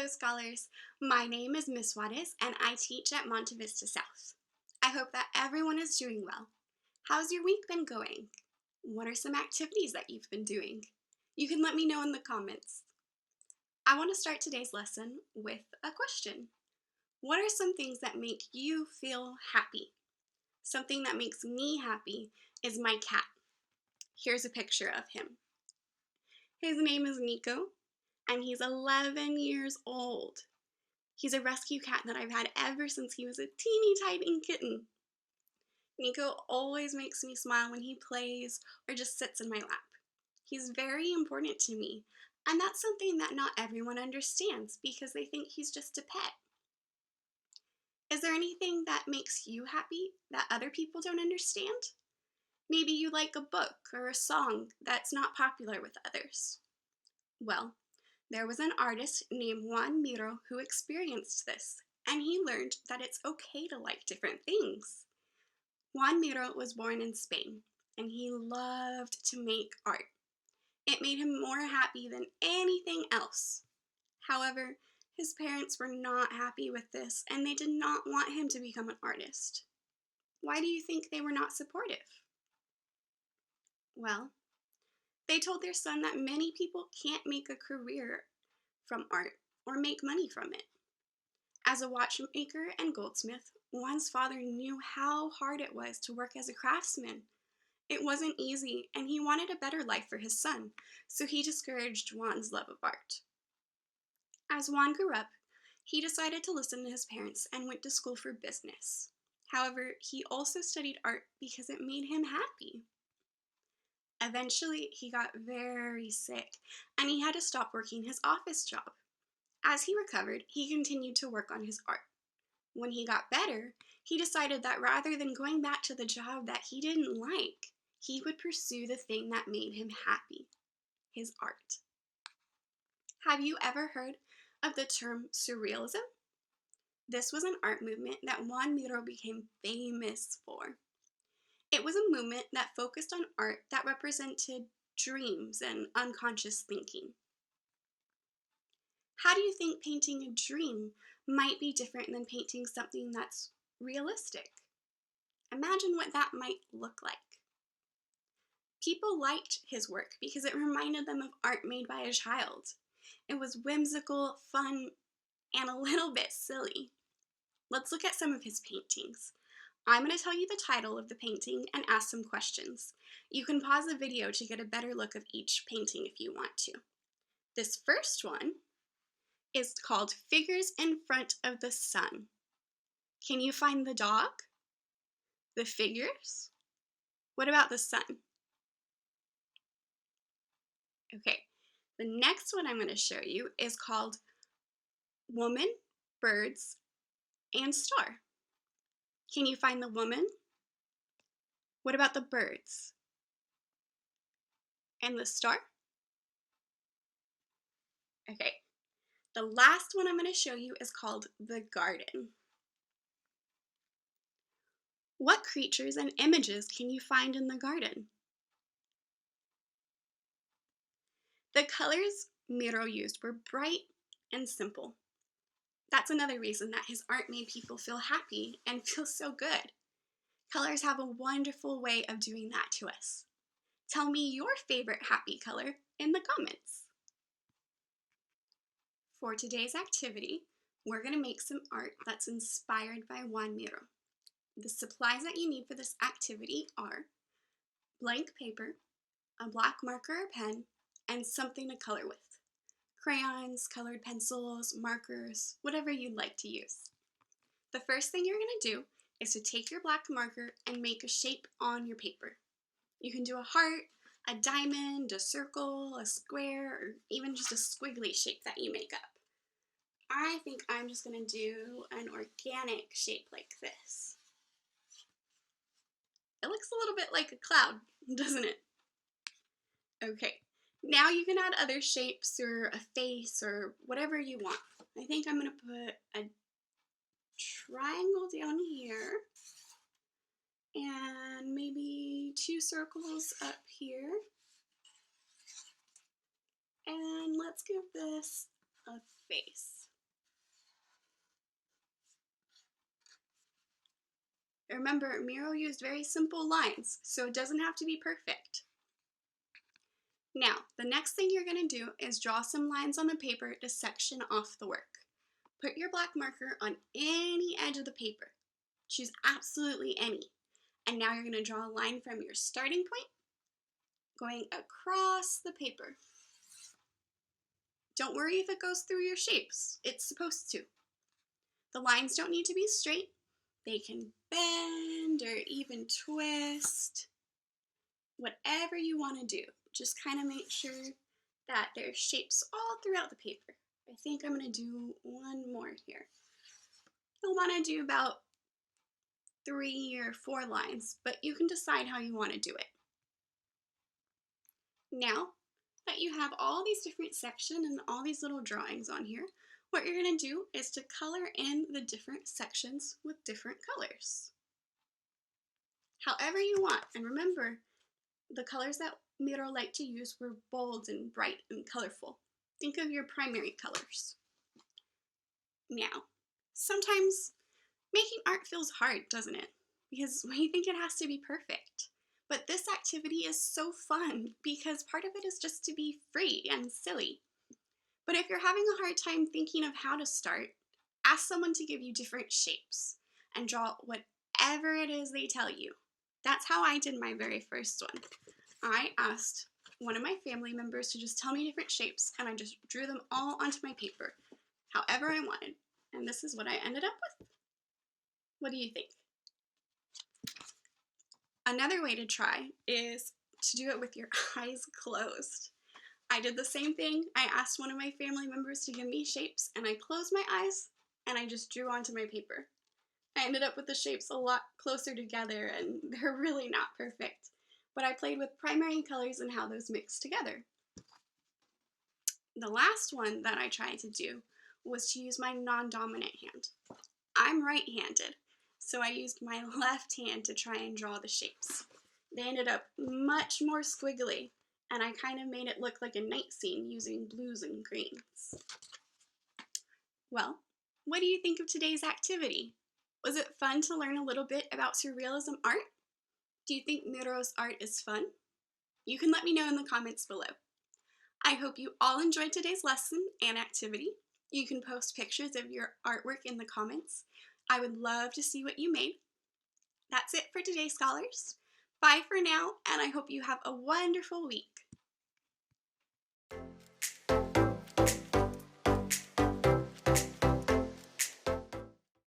Hello, scholars. My name is Ms Juarez, and I teach at Monte Vista South. I hope that everyone is doing well. How's your week been going? What are some activities that you've been doing? You can let me know in the comments. I want to start today's lesson with a question. What are some things that make you feel happy? Something that makes me happy is my cat. Here's a picture of him. His name is Nico, and he's 11 years old. He's a rescue cat that I've had ever since he was a teeny tiny kitten. Nico always makes me smile when he plays or just sits in my lap. He's very important to me, and that's something that not everyone understands because they think he's just a pet. Is there anything that makes you happy that other people don't understand? Maybe you like a book or a song that's not popular with others. Well, there was an artist named Joan Miro who experienced this, and he learned that it's okay to like different things. Joan Miro was born in Spain, and he loved to make art. It made him more happy than anything else. However, his parents were not happy with this, and they did not want him to become an artist. Why do you think they were not supportive? Well, they told their son that many people can't make a career from art or make money from it. As a watchmaker and goldsmith, Juan's father knew how hard it was to work as a craftsman. It wasn't easy, and he wanted a better life for his son, so he discouraged Juan's love of art. As Juan grew up, he decided to listen to his parents and went to school for business. However, he also studied art because it made him happy. Eventually, he got very sick, and he had to stop working his office job. As he recovered, he continued to work on his art. When he got better, he decided that rather than going back to the job that he didn't like, he would pursue the thing that made him happy, his art. Have you ever heard of the term Surrealism? This was an art movement that Joan Miro became famous for. It was a movement that focused on art that represented dreams and unconscious thinking. How do you think painting a dream might be different than painting something that's realistic? Imagine what that might look like. People liked his work because it reminded them of art made by a child. It was whimsical, fun, and a little bit silly. Let's look at some of his paintings. I'm going to tell you the title of the painting and ask some questions. You can pause the video to get a better look of each painting if you want to. This first one is called Figures in Front of the Sun. Can you find the dog? The figures? What about the sun? Okay, the next one I'm going to show you is called Woman, Birds, and Star. Can you find the woman? What about the birds? And the star? Okay, the last one I'm going to show you is called The Garden. What creatures and images can you find in the garden? The colors Miro used were bright and simple. That's another reason that his art made people feel happy and feel so good. Colors have a wonderful way of doing that to us. Tell me your favorite happy color in the comments. For today's activity, we're going to make some art that's inspired by Joan Miro. The supplies that you need for this activity are blank paper, a black marker or pen, and something to color with. Crayons, colored pencils, markers, whatever you'd like to use. The first thing you're going to do is to take your black marker and make a shape on your paper. You can do a heart, a diamond, a circle, a square, or even just a squiggly shape that you make up. I think I'm just going to do an organic shape like this. It looks a little bit like a cloud, doesn't it? Okay, now you can add other shapes or a face or whatever you want. I think I'm going to put a triangle down here and maybe 2 circles up here. And let's give this a face. Remember, Miro used very simple lines, so it doesn't have to be perfect. Now, the next thing you're going to do is draw some lines on the paper to section off the work. Put your black marker on any edge of the paper. Choose absolutely any. And now you're going to draw a line from your starting point, going across the paper. Don't worry if it goes through your shapes. It's supposed to. The lines don't need to be straight. They can bend or even twist. Whatever you want to do. Just kind of make sure that there's shapes all throughout the paper. I think I'm going to do one more here. You'll want to do about 3 or 4 lines, but you can decide how you want to do it. Now that you have all these different sections and all these little drawings on here, what you're going to do is to color in the different sections with different colors. However you want, and remember, the colors that Miro liked to use were bold and bright and colorful. Think of your primary colors. Now, sometimes making art feels hard, doesn't it? Because we think it has to be perfect. But this activity is so fun because part of it is just to be free and silly. But if you're having a hard time thinking of how to start, ask someone to give you different shapes and draw whatever it is they tell you. That's how I did my very first one. I asked one of my family members to just tell me different shapes, and I just drew them all onto my paper, however I wanted. And this is what I ended up with. What do you think? Another way to try is to do it with your eyes closed. I did the same thing. I asked one of my family members to give me shapes, and I closed my eyes, and I just drew onto my paper. I ended up with the shapes a lot closer together, and they're really not perfect. But I played with primary colors and how those mix together. The last one that I tried to do was to use my non-dominant hand. I'm right-handed, so I used my left hand to try and draw the shapes. They ended up much more squiggly, and I kind of made it look like a night scene using blues and greens. Well, what do you think of today's activity? Was it fun to learn a little bit about Surrealism art? Do you think Miro's art is fun? You can let me know in the comments below. I hope you all enjoyed today's lesson and activity. You can post pictures of your artwork in the comments. I would love to see what you made. That's it for today, scholars. Bye for now, and I hope you have a wonderful week.